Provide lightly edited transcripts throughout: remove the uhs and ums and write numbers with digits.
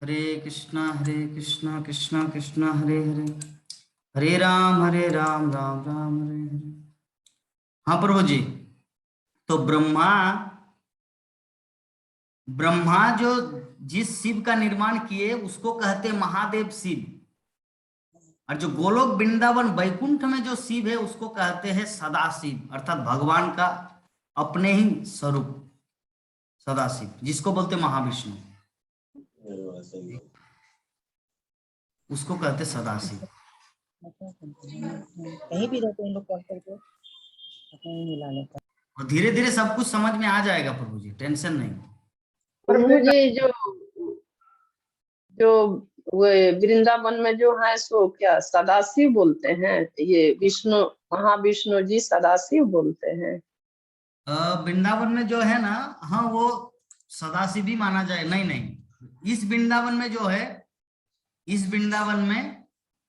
हरे कृष्णा कृष्णा कृष्णा हरे हरे, हरे राम राम राम हरे हरे। हाँ प्रभु जी, तो ब्रह्मा ब्रह्मा जो जिस शिव का निर्माण किए उसको कहते महादेव शिव, और जो गोलोक वृंदावन वैकुंठ में जो शिव है उसको कहते हैं सदाशिव, अर्थात भगवान का अपने ही स्वरूप सदाशिव, जिसको बोलते महाविष्णु, उसको कहते सदाशिव। कहीं भी रहते हैं लोग पढ़ करके कहीं मिला लेता और धीरे धीरे सब कुछ समझ में आ जाएगा प्रभु जी, टेंशन नहीं। प्रभु जी जो जो वे वृंदावन में जो है सो क्या सदाशिव बोलते हैं? ये विष्णु महाविष्णु जी सदाशिव बोलते हैं। वृंदावन में जो है ना, हाँ वो सदाशिव भी माना जाए। नहीं नहीं, इस वृंदावन में जो है, इस वृंदावन में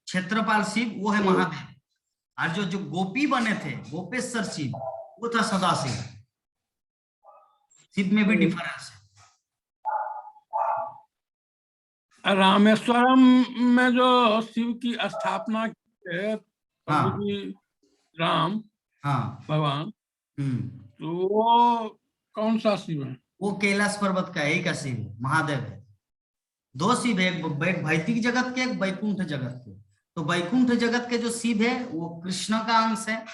क्षेत्रपाल शिव वो है महादेव, और जो जो गोपी बने थे गोपेश्वर शिव वो था सदाशिव। शिव में भी डिफरेंस है। रामेश्वरम में जो शिव की स्थापना की है प्रभु जी राम, हाँ भगवान, तो वो कौन सा शिव है? वो कैलाश पर्वत का एक शिव है, महादेव है। दो शिव है, एक भौतिक जगत के, एक वैकुंठ जगत के। तो वैकुंठ जगत के जो शिव है वो कृष्ण का अंश है,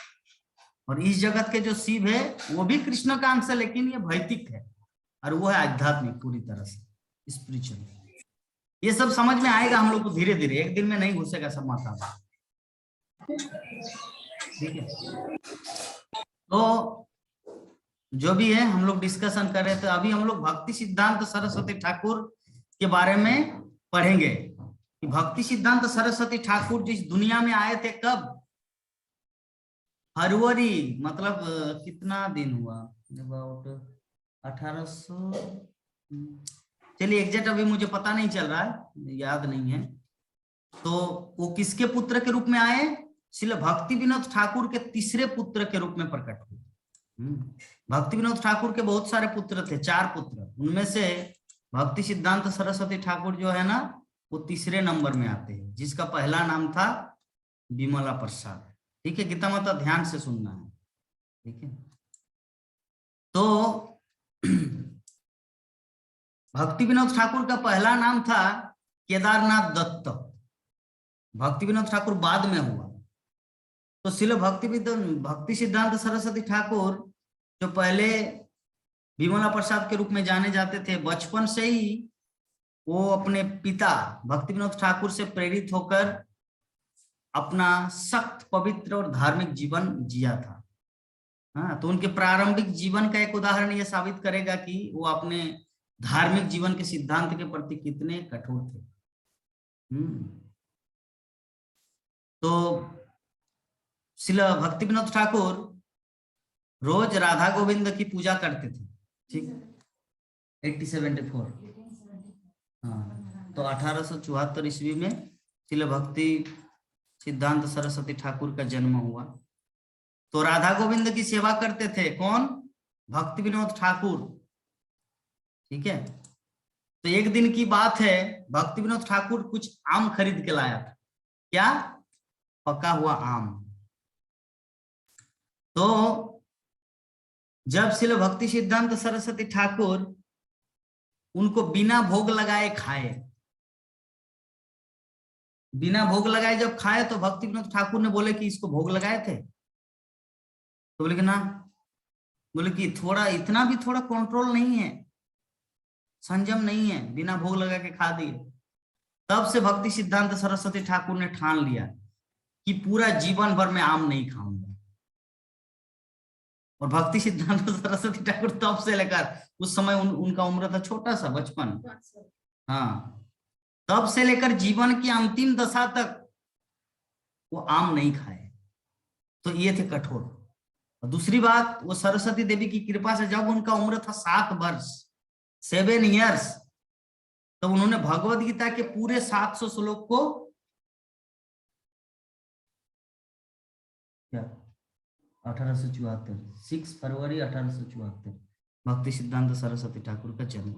और इस जगत के जो शिव है वो भी कृष्ण का अंश है, लेकिन ये भौतिक है और वो है आध्यात्मिक, पूरी तरह से स्पिरिचुअल। ये सब समझ में आएगा हम लोग को धीरे धीरे, एक दिन में नहीं घुसेगा सब माथा में, ठीक है। तो जो भी है हम लोग डिस्कशन कर रहे थे, अभी हम लोग भक्ति सिद्धांत सरस्वती ठाकुर के बारे में पढ़ेंगे कि भक्ति सिद्धांत सरस्वती ठाकुर जिस दुनिया में आए थे कब? फरवरी, मतलब कितना दिन हुआ, अबाउट 1800, चलिए एग्जैक्ट अभी मुझे पता नहीं चल रहा है, याद नहीं है। तो वो किसके पुत्र के रूप में आए? श्रील भक्ति विनोद ठाकुर के तीसरे पुत्र के रूप में प्रकट हुए। भक्ति विनोद ठाकुर के बहुत सारे पुत्र थे, 4 पुत्र, उनमें से भक्ति सिद्धांत सरस्वती ठाकुर जो है ना वो तीसरे नंबर में आते हैं, जिसका पहला नाम था विमला प्रसाद। ठीक है, गीता माता ध्यान से सुनना है, ठीक है। तो भक्ति विनोद ठाकुर का पहला नाम था केदारनाथ दत्त। भक्ति विनोद ठाकुर बाद में हुआ। तो श्रील भक्ति सिद्धांत सरस्वती ठाकुर जो पहले विमला प्रसाद के रूप में जाने जाते थे, बचपन से ही वो अपने पिता भक्ति विनोद ठाकुर से प्रेरित होकर अपना सख्त पवित्र और धार्मिक जीवन जिया था। हाँ, तो उनके प्रारंभिक जीवन का एक उदाहरण ये साबित करेगा कि वो अपने धार्मिक जीवन के सिद्धांत के प्रति कितने कठोर थे। तो श्रील भक्ति विनोद ठाकुर रोज राधा गोविंद की पूजा करते थे, ठीक। 1874, हाँ, तो 1874 ईस्वी में श्रील भक्ति सिद्धांत सरस्वती ठाकुर का जन्म हुआ। तो राधा गोविंद की सेवा करते थे कौन? भक्ति विनोद ठाकुर, ठीक है। तो एक दिन की बात है, भक्ति विनोद ठाकुर कुछ आम खरीद के लाया था। क्या? पका हुआ आम। तो जब श्रील भक्ति सिद्धांत सरस्वती ठाकुर उनको बिना भोग लगाए खाए, बिना भोग लगाए जब खाए, तो भक्ति विनोद ठाकुर ने बोले कि इसको भोग लगाए थे? तो बोले कि ना। बोले कि थोड़ा, इतना भी थोड़ा कंट्रोल नहीं है, संयम नहीं है, बिना भोग लगा के खा दिए। तब से भक्ति सिद्धांत सरस्वती ठाकुर ने ठान लिया कि पूरा जीवन भर में आम नहीं खाऊंगा। और भक्ति सिद्धांत सरस्वती ठाकुर तब से लेकर, उस समय उनका उम्र था छोटा सा, बचपन, हाँ, तब से लेकर जीवन की अंतिम दशा तक वो आम नहीं खाए। तो ये थे कठोर। और दूसरी बात, वो सरस्वती देवी की कृपा से जब उनका उम्र था 7 वर्ष, 7 इयर्स, तो उन्होंने भगवत गीता के पूरे 700 श्लोक को 1874, 6 फरवरी 1874 भक्ति सिद्धांत सरस्वती ठाकुर का जन्म।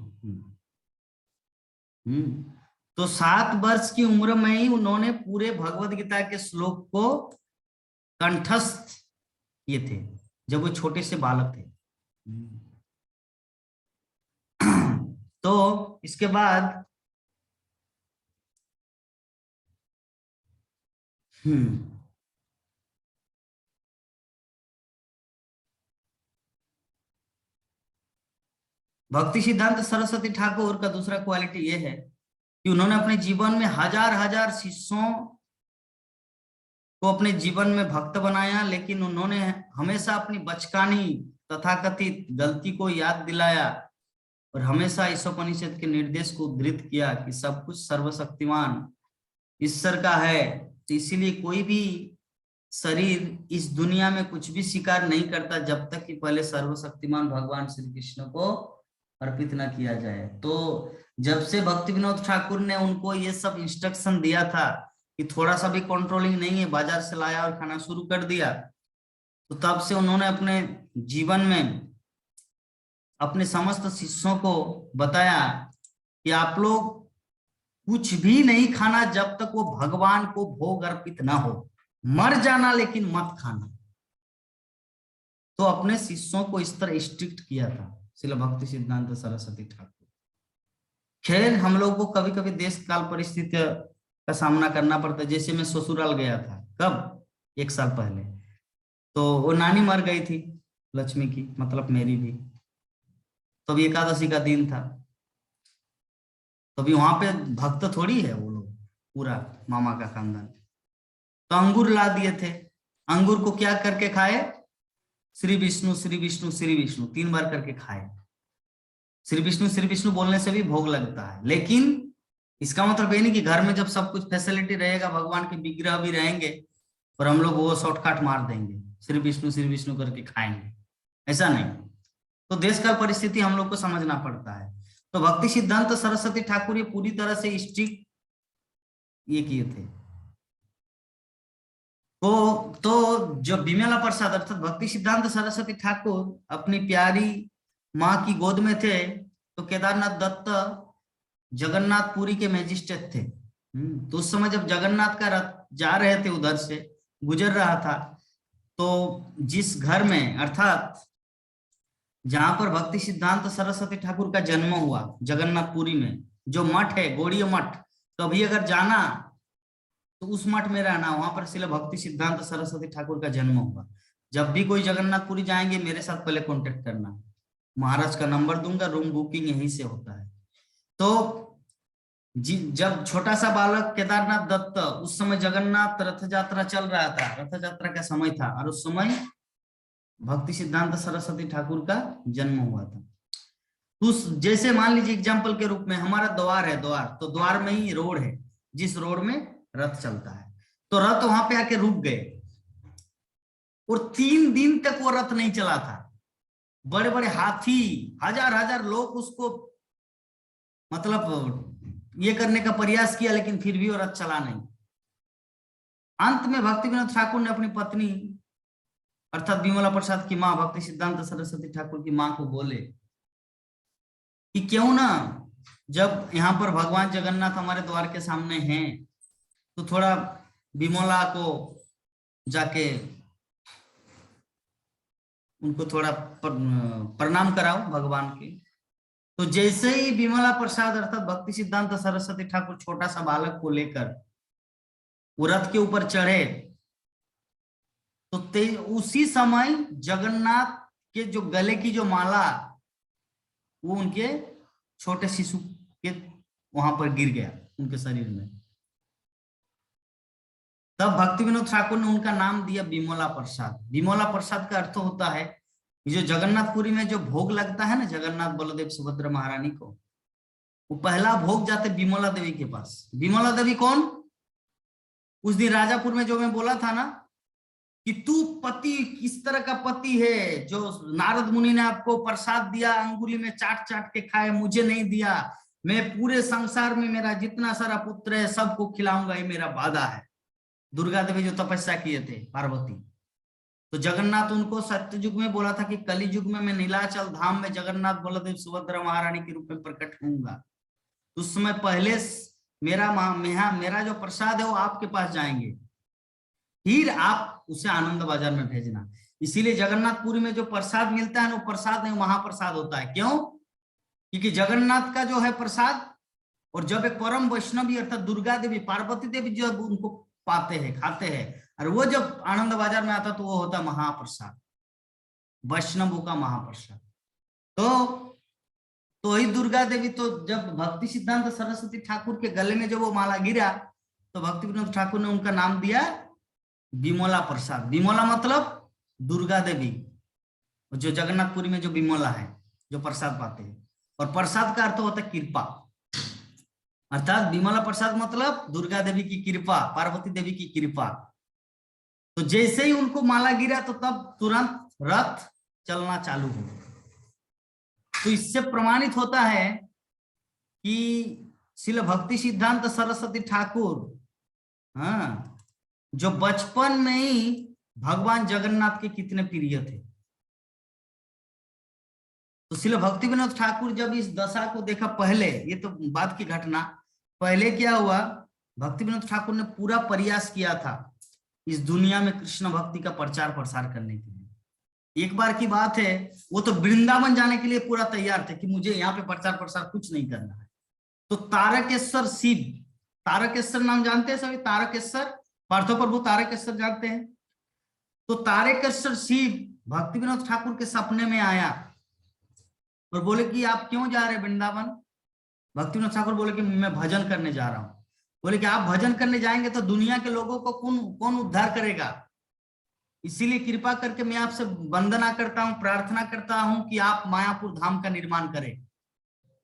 तो 7 वर्ष की उम्र में ही उन्होंने पूरे भगवत गीता के श्लोक को कंठस्थ किए थे, जब वो छोटे से बालक थे। तो इसके बाद भक्ति सिद्धांत सरस्वती ठाकुर का दूसरा क्वालिटी ये है कि उन्होंने अपने जीवन में हजार हजार शिष्यों को अपने जीवन में भक्त बनाया, लेकिन उन्होंने हमेशा अपनी बचकानी तथाकथित गलती को याद दिलाया और हमेशा ईशोपनिषद के निर्देश को उद्धृत किया कि सब कुछ सर्वशक्तिमान ईश्वर का है। तो इसीलिए कोई भी शरीर इस दुनिया में कुछ भी स्वीकार नहीं करता जब तक कि पहले सर्वशक्तिमान भगवान श्री कृष्ण को अर्पित न किया जाए। तो जब से भक्ति विनोद ठाकुर ने उनको ये सब इंस्ट्रक्शन दिया था कि थोड़ा सा भी कंट्रोलिंग नहीं है, बाजार से लाया और खाना शुरू कर दिया, तो तब से उन्होंने अपने जीवन में अपने समस्त शिष्यों को बताया कि आप लोग कुछ भी नहीं खाना जब तक वो भगवान को भोग अर्पित ना हो, मर जाना लेकिन मत खाना। तो अपने शिष्यों को इस तरह स्ट्रिक्ट किया था श्रील भक्ति सिद्धांत सरस्वती ठाकुर। खैर हम लोग को कभी कभी देश काल परिस्थिति का सामना करना पड़ता है। जैसे मैं ससुराल गया था, कब 1 साल पहले, तो वो नानी मर गई थी लक्ष्मी की, मतलब मेरी भी। तो अभी एकादशी का दिन था, तो अभी वहां पे भक्त थोड़ी है वो लोग, पूरा मामा का खानदान। तो अंगूर ला दिए थे, अंगूर को क्या करके खाए, श्री विष्णु श्री विष्णु श्री विष्णु 3 बार करके खाए। श्री विष्णु बोलने से भी भोग लगता है, लेकिन इसका मतलब ये नहीं कि घर में जब सब कुछ फैसिलिटी रहेगा, भगवान के विग्रह भी रहेंगे और हम लोग वो शॉर्टकट मार देंगे, श्री विष्णु करके खाएंगे, ऐसा नहीं। तो देश का परिस्थिति हम लोग को समझना पड़ता है। तो भक्ति सिद्धांत सरस्वती ठाकुर ये पूरी तरह से स्ट्रिक्ट ये किए थे। तो जो विमला प्रसाद अर्थात भक्ति सिद्धांत सरस्वती ठाकुर अपनी प्यारी माँ की गोद में थे, तो केदारनाथ दत्त जगन्नाथपुरी के मैजिस्ट्रेट थे। तो उस समय जब जगन्नाथ का रथ जा रहे थे, उधर से गुजर रहा था, तो जिस घर में अर्थात जहां पर भक्ति सिद्धांत सरस्वती ठाकुर का जन्म हुआ, जगन्नाथपुरी में जो मठ है गौड़ीय मठ, कभी अगर जाना तो उस मठ में रहना, वहां पर श्रील भक्ति सिद्धांत सरस्वती ठाकुर का जन्म हुआ। जब भी कोई जगन्नाथपुरी जाएंगे मेरे साथ पहले कांटेक्ट करना, महाराज का नंबर दूंगा, रूम बुकिंग यहीं से होता है। तो जब छोटा सा बालक केदारनाथ दत्त, उस समय जगन्नाथ रथ यात्रा चल रहा था, रथ यात्रा का समय था, और उस समय भक्ति सिद्धांत सरस्वती ठाकुर का जन्म हुआ था। तो जैसे मान लीजिए एग्जाम्पल के रूप में हमारा द्वार है, द्वार, तो द्वार में ही रोड है, जिस रोड में रथ चलता है, तो रथ वहां पे आके रुक गए और 3 दिन तक वो रथ नहीं चला था। बड़े बड़े हाथी, हजार लोग उसको मतलब ये करने का प्रयास किया, लेकिन फिर भी वो रथ चला नहीं। अंत में भक्ति विनोद ठाकुर ने अपनी पत्नी अर्थात विमला प्रसाद की माँ भक्ति सिद्धांत सरस्वती ठाकुर की माँ को बोले कि क्यों ना, जब यहाँ पर भगवान जगन्नाथ हमारे द्वार के सामने हैं, तो थोड़ा विमला को जाके उनको थोड़ा प्रणाम कराओ भगवान के। तो जैसे ही विमला प्रसाद अर्थात भक्ति सिद्धांत सरस्वती ठाकुर छोटा सा बालक को लेकर वो रथ के ऊपर चढ़े, तो उसी समय जगन्नाथ के जो गले की जो माला वो उनके छोटे शिशु के वहां पर गिर गया उनके शरीर में। तब भक्ति विनोद ठाकुर ने उनका नाम दिया विमला प्रसाद। विमला प्रसाद का अर्थ होता है जो जगन्नाथपुरी में जो भोग लगता है ना, जगन्नाथ बलदेव सुभद्रा महारानी को, वो पहला भोग जाते विमला देवी के पास। विमला देवी कौन? उस दिन राजापुर में जो मैं बोला था ना कि तू पति किस तरह का पति है, जो नारद मुनि ने आपको प्रसाद दिया, अंगुली में चाट चाट के खाए, मुझे नहीं दिया। मैं पूरे संसार में मेरा जितना सारा पुत्र है सबको खिलाऊंगा, ये मेरा वादा है। दुर्गा देवी जो तपस्या किए थे, पार्वती, तो जगन्नाथ उनको सत्य युग में बोला था कि कली युग में मैं नीलाचल धाम में जगन्नाथ बलदेव सुभद्रा महारानी के रूप में प्रकट होऊंगा। उस समय पहले मेरा जो प्रसाद है वो आपके पास जाएंगे, फिर आप उसे आनंद बाजार में भेजना। इसीलिए जगन्नाथपुरी में जो प्रसाद मिलता है ना, वो प्रसाद नहीं महाप्रसाद होता है। क्यों? क्योंकि जगन्नाथ का जो है प्रसाद, और जब एक परम वैष्णवी अर्थात दुर्गा देवी, पार्वती देवी जब उनको पाते हैं, खाते हैं, और वो जब आनंद बाजार में आता तो वो होता महाप्रसाद, वैष्णवों का महाप्रसाद। तो ही दुर्गा देवी, तो जब भक्ति सिद्धांत सरस्वती ठाकुर के गले में जब वो माला गिरा तो भक्ति विनोद ठाकुर ने उनका नाम दिया विमला प्रसाद। विमला मतलब दुर्गा देवी, जो जगन्नाथपुरी में जो विमला है जो प्रसाद पाते हैं, और प्रसाद का अर्थ होता है कृपा, अर्थात विमला प्रसाद मतलब दुर्गा देवी की कृपा, पार्वती देवी की कृपा। तो जैसे ही उनको माला गिरा तो तब तुरंत रथ चलना चालू हो। तो इससे प्रमाणित होता है कि श्रील भक्ति सिद्धांत सरस्वती ठाकुर जो बचपन में ही भगवान जगन्नाथ के कितने प्रिय थे। तो श्रील भक्ति विनोद ठाकुर जब इस दशा को देखा, पहले ये तो बाद की घटना, पहले क्या हुआ, भक्ति विनोद ठाकुर ने पूरा प्रयास किया था इस दुनिया में कृष्ण भक्ति का प्रचार प्रसार करने के लिए। एक बार की बात है, वो तो वृंदावन जाने के लिए पूरा तैयार थे कि मुझे यहाँ पे प्रचार प्रसार कुछ नहीं करना है। तो तारकेश्वर शिव, तारकेश्वर नाम जानते हैं सभी, तारकेश्वर, पार्थो प्रभु तारकेश्वर जानते हैं। तो तारकेश्वर शिव भक्ति विनोद ठाकुर के सपने में आया और बोले कि आप क्यों जा रहे वृंदावन? भक्ति विनोद ठाकुर बोले कि मैं भजन करने जा रहा हूं। बोले कि आप भजन करने जाएंगे तो दुनिया के लोगों को कौन उद्धार करेगा? इसीलिए कृपा करके मैं आपसे वंदना करता हूं, प्रार्थना करता हूं कि आप मायापुर धाम का निर्माण करें।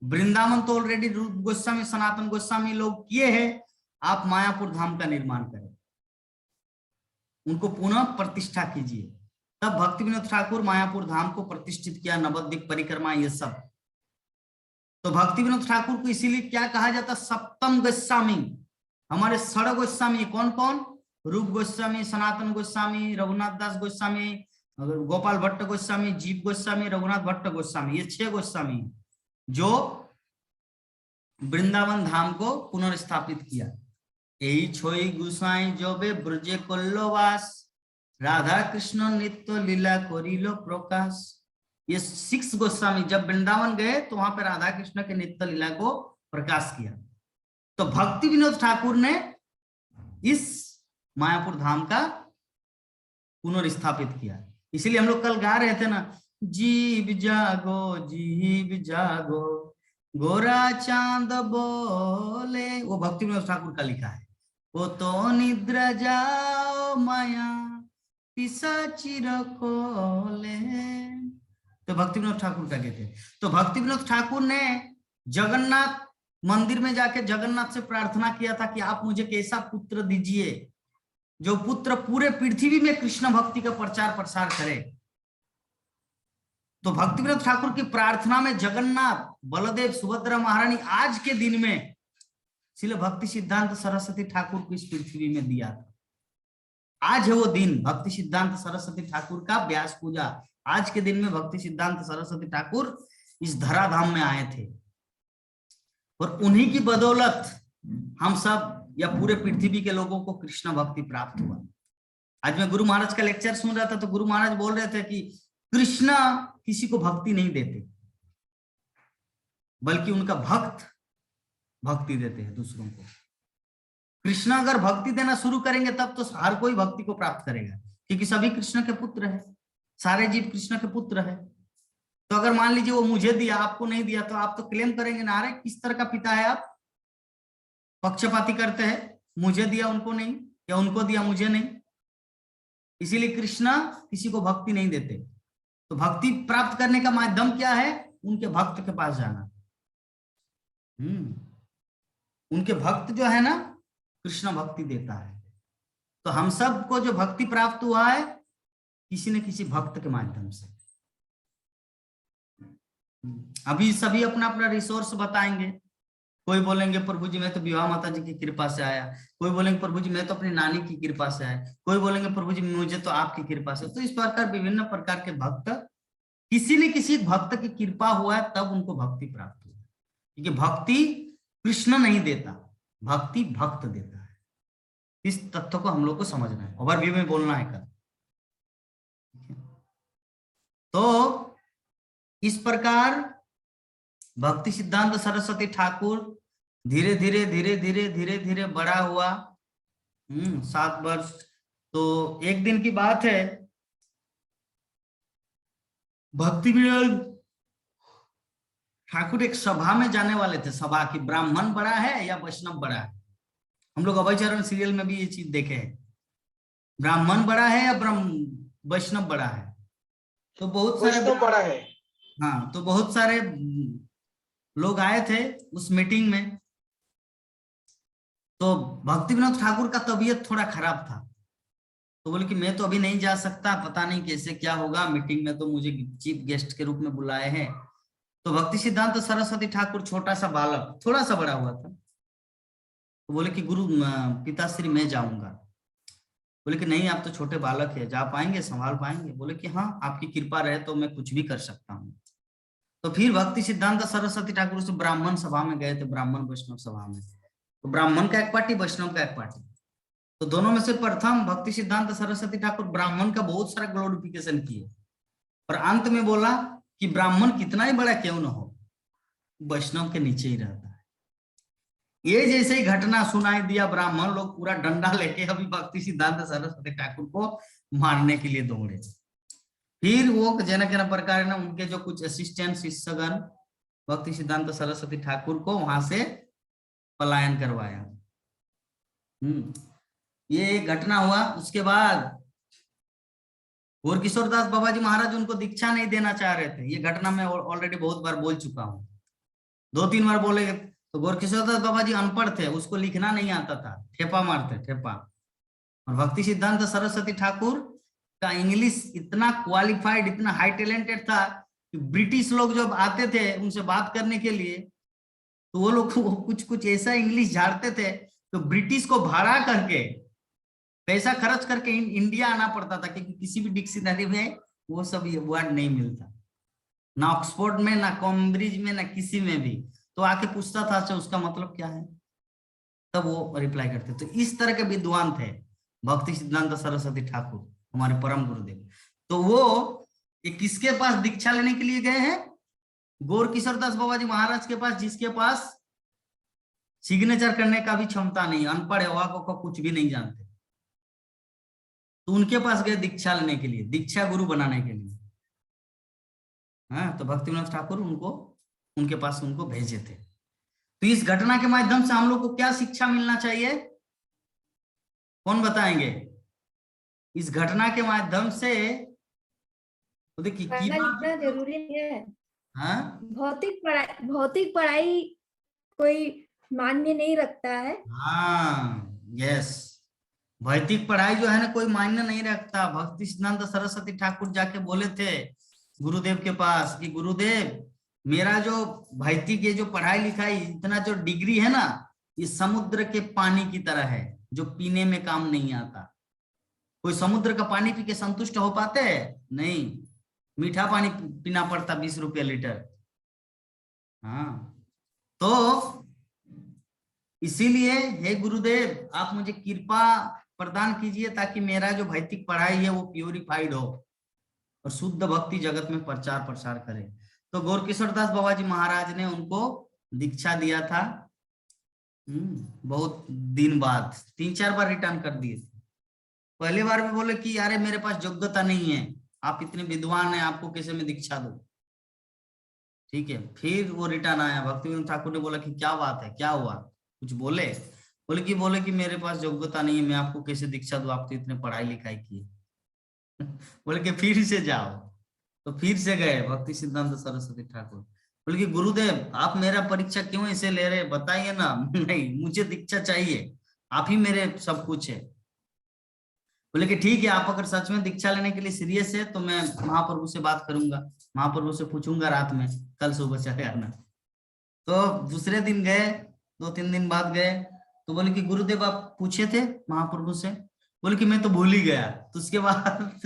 वृंदावन तो ऑलरेडी रूप गोस्वामी, सनातन गोस्वामी लोग किए हैं, आप मायापुर धाम का निर्माण करें, उनको पुनः प्रतिष्ठा कीजिए। तब भक्ति विनोद ठाकुर मायापुर धाम को प्रतिष्ठित किया, नवद्वीप परिक्रमा, ये सब। तो भक्ति विनोद ठाकुर को इसीलिए क्या कहा जाता? सप्तम गोस्वामी। हमारे षड गोस्वामी कौन कौन? रूप गोस्वामी, सनातन गोस्वामी, रघुनाथ दास गोस्वामी, गोपाल भट्ट गोस्वामी, जीव गोस्वामी, रघुनाथ भट्ट गोस्वामी, ये 6 गोस्वामी जो वृंदावन धाम को पुनर्स्थापित किया। यही छोई गुसाई जोबे ब्रजे कल्लोवास, राधा कृष्ण नित्य लीला करिलो प्रकाश। ये 6 गोस्वामी जब वृंदावन गए तो वहां पे राधा कृष्ण के नित्य लीला को प्रकाश किया। तो भक्ति विनोद ठाकुर ने इस मायापुर धाम का पुनर्स्थापित किया। इसीलिए हम लोग कल गा रहे थे ना, जीव जागो गोरा चांद बोले, वो भक्ति विनोद ठाकुर का लिखा है। वो तो निद्रा जाओ माया पिशाचिर कोले, तो भक्ति विनोद ठाकुर का कहते हैं। तो भक्ति विनोद ठाकुर ने जगन्नाथ मंदिर में जाके जगन्नाथ से प्रार्थना किया था कि आप मुझे कैसा पुत्र दीजिए जो पुत्र पूरे पृथ्वी में कृष्ण भक्ति का प्रचार प्रसार करे। तो भक्ति विनोद ठाकुर की प्रार्थना में जगन्नाथ, बलदेव, सुभद्रा महारानी आज के दिन में श्रील भक्ति सिद्धांत सरस्वती ठाकुर को इस पृथ्वी में दिया था। आज है वो दिन, भक्ति सिद्धांत सरस्वती ठाकुर का व्यास पूजा। आज के दिन में भक्ति सिद्धांत सरस्वती ठाकुर इस धराधाम में आए थे और उन्हीं की बदौलत हम सब या पूरे पृथ्वी के लोगों को कृष्ण भक्ति प्राप्त हुआ। आज मैं गुरु महाराज का लेक्चर सुन रहा था तो गुरु महाराज बोल रहे थे कि कृष्ण किसी को भक्ति नहीं देते, बल्कि उनका भक्त भक्ति देते हैं दूसरों को। कृष्ण अगर भक्ति देना शुरू करेंगे तब तो हर कोई भक्ति को प्राप्त करेगा, क्योंकि सभी कृष्ण के पुत्र है, सारे जीव कृष्ण के पुत्र है। तो अगर मान लीजिए वो मुझे दिया आपको नहीं दिया तो आप तो क्लेम करेंगे ना, अरे किस तरह का पिता है आप, पक्षपाती करते हैं, मुझे दिया उनको नहीं, या उनको दिया मुझे नहीं। इसीलिए कृष्ण किसी को भक्ति नहीं देते। तो भक्ति प्राप्त करने का माध्यम क्या है? उनके भक्त के पास जाना। उनके भक्त जो है ना, कृष्ण भक्ति देता है। तो हम सब को जो भक्ति प्राप्त हुआ है किसी न किसी भक्त के माध्यम से। अभी सभी अपना अपना रिसोर्स बताएंगे। कोई बोलेंगे प्रभु जी मैं तो विवाह माता जी की कृपा से आया, कोई बोलेंगे प्रभु जी मैं तो अपनी नानी की कृपा से आया, कोई बोलेंगे प्रभु जी मुझे तो आपकी कृपा से। तो इस प्रकार विभिन्न प्रकार के भक्त, किसी न किसी भक्त की कृपा हुआ है तब उनको भक्ति प्राप्त हुआ। क्योंकि भक्ति कृष्ण नहीं देता, भक्ति भक्त देता है। इस तथ्य को हम लोग को समझना है, ओवरव्यू में बोलना है कल। तो इस प्रकार भक्ति सिद्धांत सरस्वती ठाकुर धीरे धीरे धीरे धीरे धीरे धीरे बड़ा हुआ। 7 वर्ष। तो एक दिन की बात है, भक्ति विनोद ठाकुर एक सभा में जाने वाले थे। सभा की ब्राह्मण बड़ा है या वैष्णव बड़ा है? हम लोग अभयचरण सीरियल में भी ये चीज देखे हैं, ब्राह्मण बड़ा है या वैष्णव बड़ा है? तो बहुत सारे बड़ा है। हाँ, तो बहुत सारे लोग आए थे उस मीटिंग में। तो भक्ति विनोद ठाकुर का तबीयत थोड़ा खराब था, तो बोले कि मैं तो अभी नहीं जा सकता, पता नहीं कैसे क्या होगा, मीटिंग में तो मुझे चीफ गेस्ट के रूप में बुलाए हैं। तो भक्ति सिद्धांत सरस्वती ठाकुर छोटा सा बालक, थोड़ा सा बड़ा हुआ था, तो बोले कि गुरु पिताश्री मैं जाऊंगा। बोले कि नहीं, आप तो छोटे बालक है, जा पाएंगे, संभाल पाएंगे? बोले कि हाँ, आपकी कृपा रहे तो मैं कुछ भी कर सकता हूँ। तो फिर भक्ति सिद्धांत सरस्वती ठाकुर से ब्राह्मण सभा में गए थे, ब्राह्मण वैष्णव सभा में। तो ब्राह्मण का एक पार्टी, वैष्णव का एक पार्टी। तो दोनों में से प्रथम भक्ति सिद्धांत सरस्वती ठाकुर ब्राह्मण का बहुत सारा ग्लोरिफिकेशन किए, और अंत में बोला कि ब्राह्मण कितना ही बड़ा क्यों न हो, वैष्णव के नीचे ही रहता है। ये जैसे ही घटना सुनाई दिया, ब्राह्मण लोग पूरा डंडा लेके अभी भक्ति सिद्धांत सरस्वती ठाकुर को मारने के लिए दौड़े। फिर वो जना प्रकार ने उनके जो कुछ असिस्टेंट शिष्यगण भक्ति सिद्धांत सरस्वती ठाकुर को वहां से पलायन करवाया। ये एक घटना हुआ। उसके बाद और किशोर दास बाबा जी महाराज उनको दीक्षा नहीं देना चाह रहे थे। ये घटना मैं ऑलरेडी बहुत बार बोल चुका हूँ, 2-3 बार बोले। तो गोरकिशोर दास बाबा जी अनपढ़ थे, उसको लिखना नहीं आता था, ठेपा मारते ठेपा। और भक्ति सिद्धांत सरस्वती ठाकुर का इंग्लिश इतना क्वालिफाइड, इतना हाई टैलेंटेड था कि ब्रिटिश लोग जब आते थे उनसे बात करने के लिए, तो वो लोग कुछ कुछ ऐसा इंग्लिश झाड़ते थे, तो ब्रिटिश को भाड़ा करके पैसा खर्च करके इंडिया आना पड़ता था, क्योंकि किसी भी डिक्शनरी में वो सब वर्ड नहीं मिलता, ना ऑक्सफोर्ड में, ना कैम्ब्रिज में, ना किसी में भी। तो आके पूछता था अच्छा उसका मतलब क्या है, तब वो रिप्लाई करते। तो इस तरह के विद्वान थे भक्ति सिद्धांत सरस्वती ठाकुर, हमारे परम गुरुदेव। तो वो किसके पास दीक्षा लेने के लिए गए हैं? गोरकिशोर दास बाबा जी महाराज के पास, जिसके पास सिग्नेचर करने का भी क्षमता नहीं, अनपढ़ है, वहां को कुछ भी नहीं जानते। तो उनके पास गए दीक्षा लेने के लिए, दीक्षा गुरु बनाने के लिए। हाँ, तो भक्ति विनोद ठाकुर उनके पास उनको भेजे थे। तो इस घटना के माध्यम से हम लोग को क्या शिक्षा मिलना चाहिए, कौन बताएंगे? इस घटना के माध्यम से तो देखिए लिखना जरूरी नहीं है। हाँ, भौतिक पढ़ाई कोई मान्य नहीं रखता है। हाँ, यस, भौतिक पढ़ाई जो है ना कोई मायने नहीं रखता। भक्ति सिद्धांत सरस्वती ठाकुर जाके बोले थे गुरुदेव के पास कि गुरुदेव, मेरा जो भौतिक ये जो पढ़ाई लिखाई, इतना जो डिग्री है ना, ये समुद्र के पानी की तरह है, जो पीने में काम नहीं आता। कोई समुद्र का पानी पी के संतुष्ट हो पाते हैं? नहीं, मीठा पानी पीना पड़ता, 20 रुपया लीटर। हाँ, तो इसीलिए हे गुरुदेव, आप मुझे कृपा प्रदान कीजिए ताकि मेरा जो भौतिक पढ़ाई है वो प्योरिफाइड हो और शुद्ध भक्ति जगत में प्रचार प्रसार करे। तो गोरकिशोर दास बाबा जी महाराज ने उनको दीक्षा दिया था। बहुत दिन बाद 3-4 बार रिटर्न कर दिए थे। पहले बार में बोले कि अरे मेरे पास योग्यता नहीं है, आप इतने विद्वान हैं, आपको कैसे मैं दीक्षा दूं? ठीक है, फिर वो रिटर्न आया। भक्ति विनोद ठाकुर ने बोला कि क्या बात है, क्या हुआ, कुछ बोले? बोले कि मेरे पास योग्यता नहीं है, मैं आपको कैसे दीक्षा दूं, आप तो इतने पढ़ाई लिखाई किए। बोले कि फिर से जाओ। तो फिर से गए भक्ति सिद्धांत सरस्वती ठाकुर। बोले कि गुरुदेव, आप मेरा परीक्षा क्यों ऐसे ले रहे, बताइए ना। नहीं, मुझे दीक्षा चाहिए, आप ही मेरे सब कुछ है। बोले कि ठीक है, आप अगर सच में दीक्षा लेने के लिए सीरियस है तो मैं महाप्रभु से बात करूंगा, महाप्रभु से पूछूंगा रात में, कल सुबह चले आना। तो दूसरे दिन गए, 2-3 दिन बाद गए, तो बोले कि गुरुदेव आप पूछे थे महाप्रभु से? बोले कि मैं तो भूल ही गया। तो उसके बाद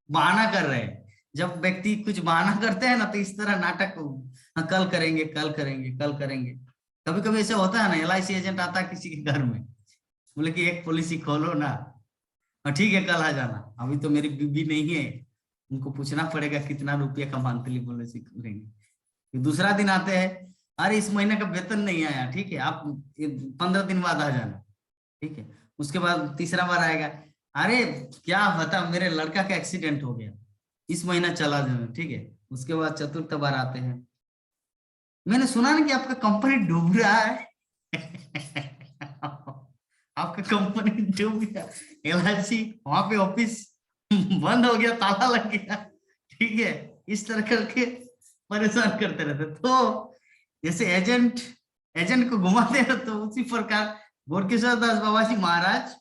बहाना कर रहे हैं। जब व्यक्ति कुछ बहाना करते हैं ना, तो इस तरह नाटक, कल करेंगे, कल करेंगे, कल करेंगे, कभी कभी ऐसे होता है ना, LIC एजेंट आता है किसी के घर में, बोले कि एक पॉलिसी खोलो ना, हाँ ठीक है कल आ जाना, अभी तो मेरी बीबी नहीं है, उनको पूछना पड़ेगा कितना रुपया का मंथली पॉलिसी खोलेंगे। फिर दूसरा दिन आते हैं, अरे इस महीने का वेतन नहीं आया, ठीक है आप 15 दिन बाद आ जाना, ठीक है। उसके बाद तीसरा बार आएगा, अरे क्या बता मेरे लड़का का एक्सीडेंट हो गया, इस महीना चला जाना, ठीक है। उसके बाद चतुर्थ बार आते हैं, मैंने सुना ना कि आपका कंपनी डूब रहा है आपका कंपनी डूब गया, LIC वहां पे ऑफिस बंद हो गया, ताला लग गया, ठीक है। इस तरह करके परेशान करते रहते। तो जैसे एजेंट को घुमाते हैं, तो उसी प्रकार गोरकिशोर दास बाबा जी महाराज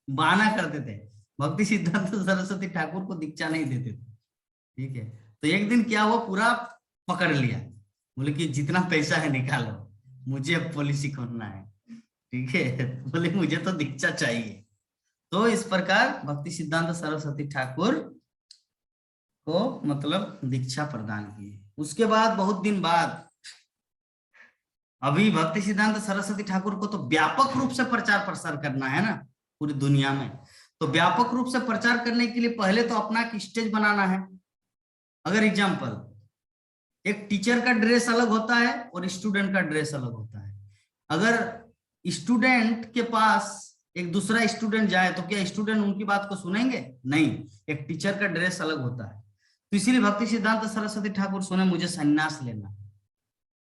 बहाना करते थे, भक्ति सिद्धांत सरस्वती ठाकुर को दीक्षा नहीं देते थे, ठीक है। तो एक दिन क्या हुआ, पूरा पकड़ लिया, बोले कि जितना पैसा है निकालो, मुझे अब पॉलिसी खोलना है, ठीक है। बोले मुझे तो दीक्षा चाहिए। तो इस प्रकार भक्ति सिद्धांत सरस्वती ठाकुर को मतलब दीक्षा प्रदान की। उसके बाद बहुत दिन बाद अभी भक्ति सिद्धांत सरस्वती ठाकुर को तो व्यापक रूप से प्रचार प्रसार करना है ना पूरी दुनिया में। तो व्यापक रूप से प्रचार करने के लिए पहले तो अपना एक स्टेज बनाना है। अगर एग्जाम्पल, एक टीचर का ड्रेस अलग होता है और स्टूडेंट का ड्रेस अलग होता है। अगर स्टूडेंट के पास एक दूसरा स्टूडेंट जाए तो क्या स्टूडेंट उनकी बात को सुनेंगे? नहीं, एक टीचर का ड्रेस अलग होता है। तो इसीलिए भक्ति सिद्धांत सरस्वती ठाकुर सुने मुझे संन्यास लेना,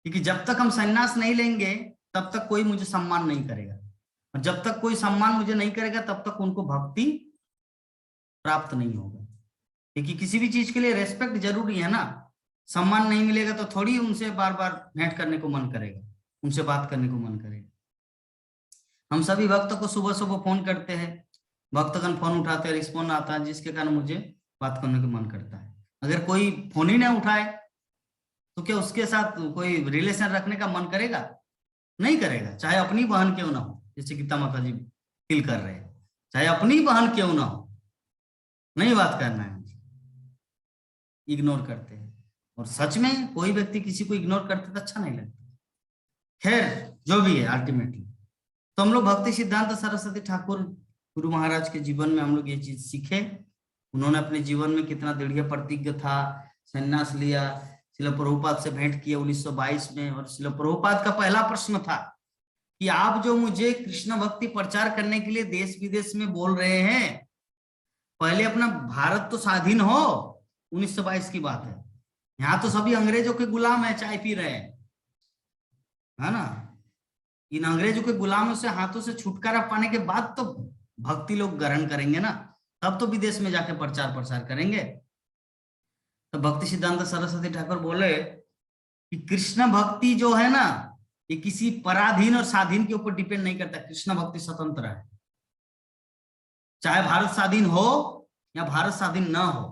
क्योंकि जब तक हम संन्यास नहीं लेंगे तब तक कोई मुझे सम्मान नहीं करेगा, और जब तक कोई सम्मान मुझे नहीं करेगा तब तक उनको भक्ति प्राप्त नहीं होगा। क्योंकि किसी भी चीज के लिए रेस्पेक्ट जरूरी है ना, सम्मान नहीं मिलेगा तो थोड़ी उनसे बार बार भेंट करने को मन करेगा, उनसे बात करने को मन करेगा। हम सभी भक्त को सुबह सुबह फोन करते हैं, भक्तगण फोन उठाते हैं, रिस्पॉन्ड आता है, जिसके कारण मुझे बात करने का मन करता है। अगर कोई फोन ही ना उठाए तो क्या उसके साथ कोई रिलेशन रखने का मन करेगा? नहीं करेगा, चाहे अपनी बहन क्यों ना हो, जैसे गीता माता जी फील कर रहे हैं, चाहे अपनी बहन क्यों ना हो, नहीं बात करना है, इग्नोर करते हैं। और सच में कोई व्यक्ति किसी को इग्नोर करते तो अच्छा नहीं लगता। खैर जो भी है अल्टीमेटली, तो हम लोग भक्ति सिद्धांत सरस्वती ठाकुर गुरु महाराज के जीवन में हम लोग ये चीज सीखे। उन्होंने अपने जीवन में कितना दृढ़ प्रतिज्ञ था, संन्यास लिया, श्रील प्रभुपाद से भेंट किए 1922 में। और श्रील प्रभुपाद का पहला प्रश्न था कि आप जो मुझे कृष्ण भक्ति प्रचार करने के लिए देश विदेश में बोल रहे हैं, पहले अपना भारत तो स्वाधीन हो। 1922 की बात है, यहाँ तो सभी अंग्रेजों के गुलाम है, चाय पी रहे हैं, है ना। इन अंग्रेजों के गुलामों से हाथों से छुटकारा पाने के बाद तो भक्ति लोग ग्रहण करेंगे ना, तब तो विदेश में जाके प्रचार प्रसार करेंगे। तो भक्ति सिद्धांत सरस्वती ठाकुर बोले कि कृष्ण भक्ति जो है ना, ये किसी पराधीन और स्वाधीन के ऊपर डिपेंड नहीं करता। कृष्ण भक्ति स्वतंत्र है, चाहे भारत स्वाधीन हो या भारत स्वाधीन ना हो,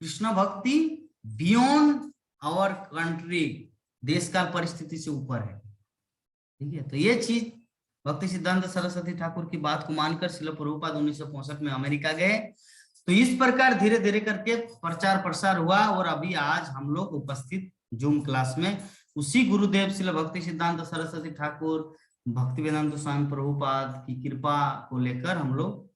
कृष्ण भक्ति बियॉन्ड आवर कंट्री, देश काल परिस्थिति से ऊपर है, ठीक है। तो ये चीज भक्ति सिद्धांत सरस्वती ठाकुर की बात को मानकर श्रील प्रभुपाद 1965 में अमेरिका गए। तो इस प्रकार धीरे धीरे करके प्रचार प्रसार हुआ, और अभी आज हम लोग उपस्थित जूम क्लास में उसी गुरुदेव श्रील भक्ति सिद्धांत सरस्वती ठाकुर भक्ति वेदांत स्वामी प्रभुपाद की कृपा को लेकर हम लोग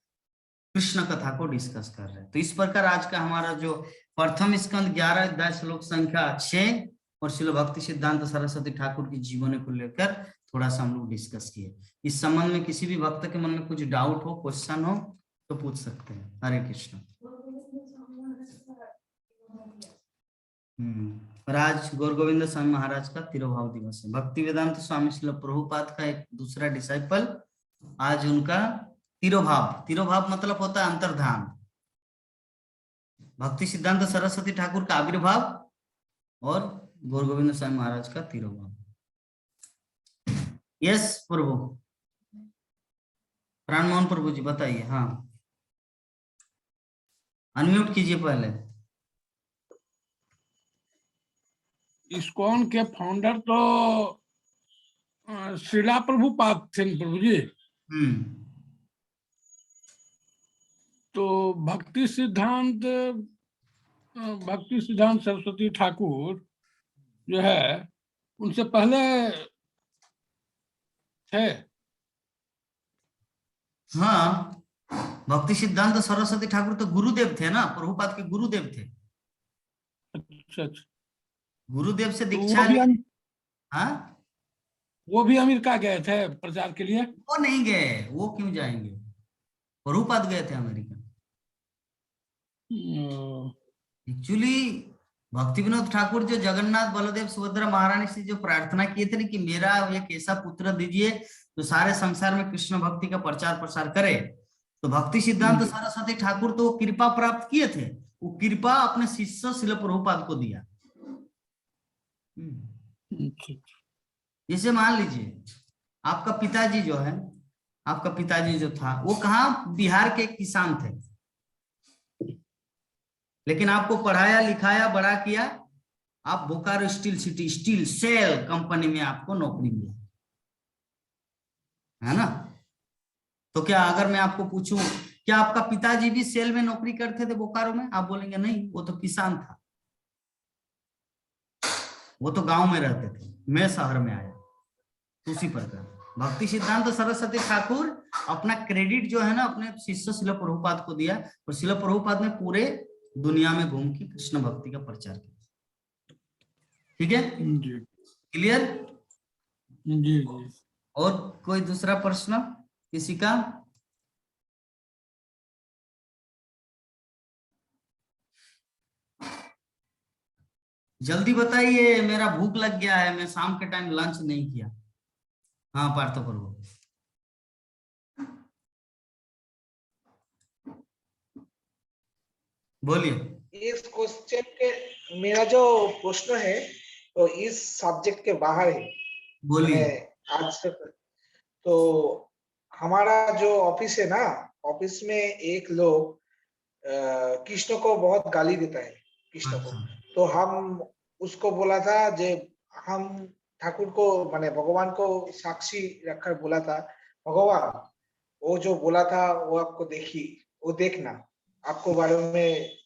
कृष्ण कथा को डिस्कस कर रहे हैं। तो इस प्रकार आज का हमारा जो प्रथम स्कंद 11 अध्याय श्लोक संख्या 6 और श्रील भक्ति सिद्धांत सरस्वती ठाकुर की जीवन को लेकर थोड़ा सा हम लोग डिस्कस किए। इस संबंध में किसी भी भक्त के मन में कुछ डाउट हो, क्वेश्चन हो तो पूछ सकते हैं। हरे कृष्ण। और आज गौर गोविंद स्वामी महाराज का तिरुभाव दिवस है। भक्ति वेदांत स्वामी श्रील प्रभुपाद का एक दूसरा डिसाइपल, आज उनका तिरुभाव, तिरुभाव मतलब होता है अंतर्धान। भक्ति सिद्धांत सरस्वती ठाकुर का आविर्भाव और गौर गोविंद स्वामी महाराज का तिरुभाव। यस प्रभु, प्राण मोहन प्रभु जी बताइए। हाँ, अनम्यूट कीजिए पहले। इस्कॉन के फाउंडर तो श्रीला प्रभुपाद थे प्रभु जी। तो भक्ति सिद्धांत सरस्वती ठाकुर जो है, उनसे पहले थे। हाँ, भक्ति सिद्धांत सरस्वती ठाकुर तो गुरुदेव थे ना, प्रभुपाद के गुरुदेव थे। अच्छा अच्छा। गुरुदेव से तो दीक्षा ली। हाँ, वो भी अमेरिका गए थे प्रचार के लिए? वो नहीं गए, वो क्यों जाएंगे, प्रभुपाद गए थे अमेरिका। एक्चुअली भक्ति विनोद ठाकुर जो जगन्नाथ बलदेव सुभद्रा महारानी से जो प्रार्थना किए थे ना कि मेरा एक ऐसा पुत्र दीजिए जो सारे संसार में कृष्ण भक्ति का प्रचार प्रसार करे, तो भक्ति सिद्धांत सरस्वती ठाकुर तो कृपा प्राप्त किए थे, वो कृपा अपने शिष्य शिल प्रभुपाद को दिया। जैसे मान लीजिए आपका पिताजी जो है, आपका पिताजी जो था वो कहाँ, बिहार के किसान थे, लेकिन आपको पढ़ाया लिखाया बड़ा किया, आप Bokaro steel city steel SAIL company में आपको नौकरी मिला, है ना। तो क्या अगर मैं आपको पूछूं क्या आपका पिताजी भी सेल में नौकरी करते थे बोकारो में, आप बोलेंगे नहीं, वो तो किसान था, वो तो गांव में रहते थे, मैं शहर में आया। उसी प्रकार भक्ति सिद्धांत सरस्वती ठाकुर अपना क्रेडिट जो है ना अपने शिष्य शिल प्रभुपाद को दिया, और शिल प्रभुपाद ने पूरे दुनिया में घूम के कृष्ण भक्ति का प्रचार किया। ठीक है, क्लियर? जी जी। और कोई दूसरा प्रश्न किसी का? जल्दी बताइए, मेरा भूख लग गया है, मैं शाम के टाइम लंच नहीं किया। हाँ पार्थ प्रभु, बोलिए। इस क्वेश्चन के मेरा जो प्रश्न है तो इस सब्जेक्ट के बाहर है। बोलिए। आज तक तो हमारा जो ऑफिस है ना, ऑफिस में एक लोग कृष्ण को बहुत गाली देता है, कृष्ण को। तो हम उसको बोला था जे हम ठाकुर को माने भगवान को साक्षी रखकर बोला था, भगवान वो जो बोला था वो आपको देखी, वो देखना, आपको बारे में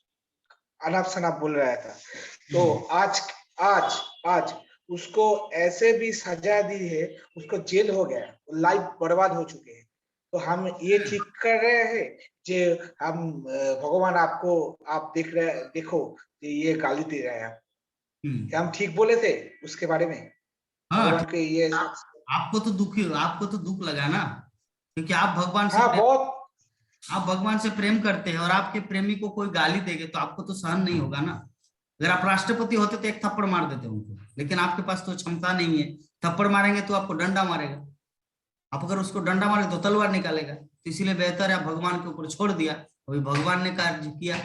अनाप शनाप बोल रहा था। तो आज आज आज उसको ऐसे भी सजा दी है, उसको जेल हो गया, लाइफ बर्बाद हो चुके हैं। तो हम ये ठीक कर रहे हैं जे हम भगवान आपको आप देख रहे, देखो ये गाली दे रहे हैं, क्या हम ठीक बोले थे उसके बारे में? भगवान के ये आपको तो दुख लगा ना, क्योंकि आप भगवान से बहुत आप भगवान से प्रेम करते हैं और आपके प्रेमी को कोई गाली देगे तो आपको तो सहन नहीं होगा ना। अगर आप राष्ट्रपति होते तो एक थप्पड़ मार देते उनको, लेकिन आपके पास तो क्षमता नहीं है, थप्पड़ मारेंगे तो आपको डंडा मारेगा, आप अगर उसको डंडा मारे तो तलवार निकालेगा। तो इसीलिए बेहतर है आप भगवान के ऊपर छोड़ दिया, अभी भगवान ने कार्य किया।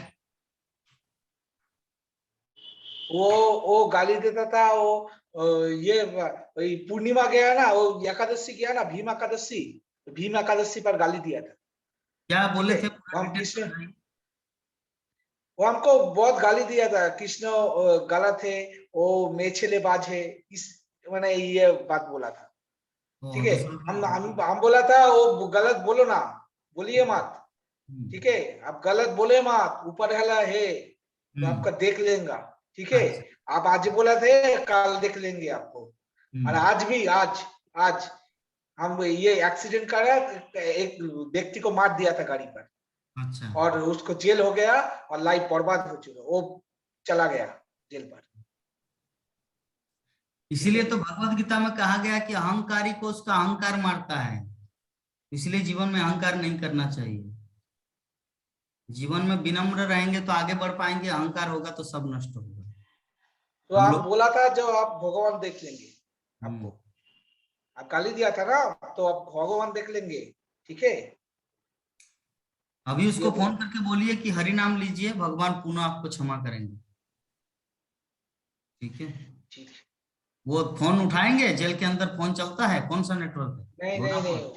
वो गाली देता था, वो ये पूर्णिमा गया ना, वो एकादशी गया ना, भीम एकादशी पर गाली दिया था। क्या बोले थे? हम कृष्ण, वो हमको बहुत गाली दिया था, कृष्ण गलत है, वो मेछेलेबाज है, इस मैंने ये बात बोला था। ठीक है, हम बोला था वो गलत बोलो ना, बोलिए मत, ठीक है, आप गलत बोले मत, ऊपर वाला है तो आपका देख लेगा, ठीक है। आप आज बोला थे कल देख लेंगे आपको। और आज भी आज हम ये एक्सीडेंट करा, एक व्यक्ति को मार दिया था गाड़ी पर। अच्छा। और उसको जेल हो गया और लाइफ बर्बाद हो चुका, वो चला गया जेल पर। इसीलिए तो भगवत गीता में कहा गया कि अहंकारी को उसका अहंकार मारता है, इसलिए जीवन में अहंकार नहीं करना चाहिए। जीवन में विनम्र रहेंगे तो आगे बढ़ पाएंगे, अहंकार होगा तो सब नष्ट होगा। तो आप बोला था जो आप भगवान देख लेंगे, आपको आप गाली दिया था ना, तो आप भगवान देख लेंगे, ठीक है। अभी उसको फोन करके बोलिए कि हरि नाम लीजिए, भगवान पुनः आपको क्षमा करेंगे, ठीक है। वो फोन उठाएंगे, जेल के अंदर फोन चलता है, कौन सा नेटवर्क है? नहीं,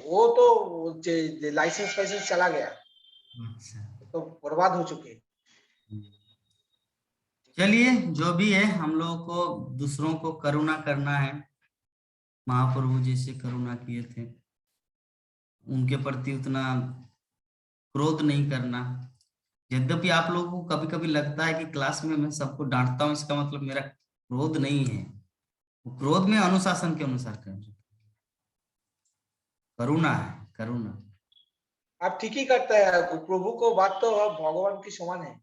वो तो लाइसेंस चला गया। अच्छा, तो बर्बाद हो चुके। चलिए, जो भी है, हम लोगों को दूसरों को करुणा करना है, महाप्रभु जैसे करुणा किए थे, उनके प्रति उतना क्रोध नहीं करना। यद्यपि आप लोगों को कभी कभी लगता है कि क्लास में मैं सबको डांटता हूँ, इसका मतलब मेरा क्रोध नहीं है, वो क्रोध में अनुशासन के अनुसार कर रहे। करुणा है, करुणा। आप ठीक ही करते हैं, प्रभु को बात तो भगवान की समान है,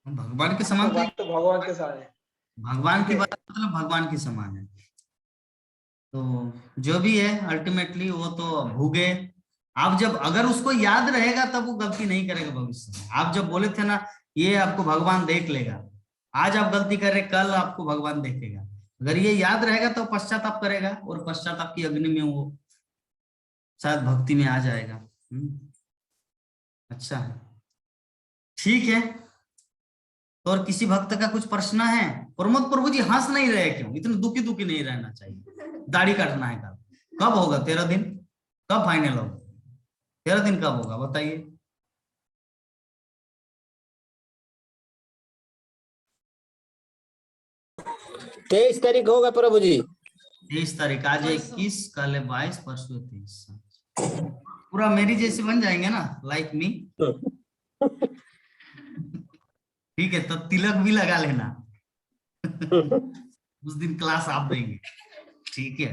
भगवान के आपको समान तो बात तो भगवान के समान है। भगवान ठीक की है। बात मतलब भगवान के समान है। तो जो भी है अल्टीमेटली वो तो भूगे। आप जब अगर उसको याद रहेगा तब वो गलती नहीं करेगा भविष्य में। आप जब बोले थे ना ये आपको भगवान देख लेगा, आज आप गलती कर रहे, कल आपको भगवान देखेगा। अगर ये याद रहेगा तो पश्चाताप करेगा और पश्चाताप की अग्नि में वो शायद भक्ति में आ जाएगा। अच्छा है, ठीक है। तो और किसी भक्त का कुछ प्रश्न है? प्रमोद प्रभु जी हंस नहीं रहे क्यों? इतने दुखी दुखी नहीं रहना चाहिए। दाढ़ी काटना है कब होगा? 13 दिन कब फाइनल होगा? 13 दिन कब होगा बताइए? तेईस तारीख होगा प्रभु जी। 23 तारीख, आज 21, कल है 22, परसों 23। पूरा मेरी जैसे बन जाएंगे ना, लाइक मी। ठीक है, तो तिलक भी लगा लेना। उस दिन क्लास आप देंगे, ठीक है?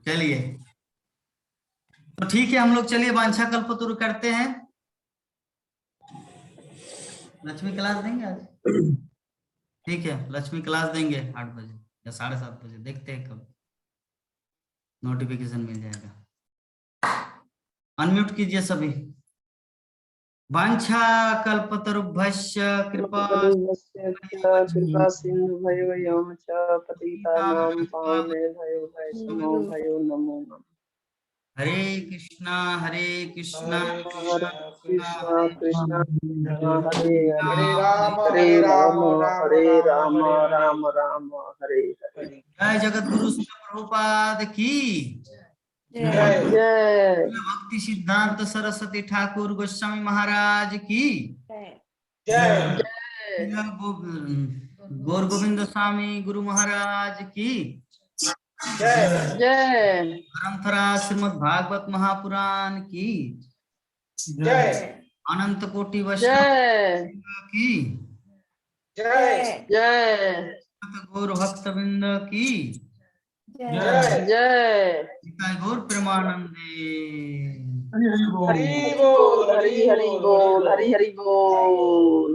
चलिए, तो ठीक है, हम लोग चलिए वांछा कल्पतरु करते हैं। लक्ष्मी क्लास देंगे आज? ठीक है, लक्ष्मी क्लास देंगे 8 बजे या 7:30 बजे, देखते हैं कब नोटिफिकेशन मिल जाएगा। अनम्यूट कीजिए सभी। वांछा कल्पतरुभ्यश्च कृपा कृपा सिंधु भयो यम च पतितानां पावनेभ्यो वैष्णवेभ्यो नमो नमः। हरे कृष्णा कृष्णा हरे कृष्णा कृष्णा हरे हरे हरे राम हरे राम राम राम हरे हरे। जय जगत गुरु श्री प्रभुपाद की जय जय भक्ति सिद्धांत सरस्वती ठाकुर गोस्वामी महाराज की जय गौर गोविंद स्वामी गुरु महाराज की जय जय ग्रंथराज श्रीमद् भागवत महापुराण की जय अनंत कोटि वैष्णव जय की जय जय गौर भक्तवृंद की जय जय गौर प्रेमानंदे। हरि बोल हरि हरि बोल हरि हरि बोल।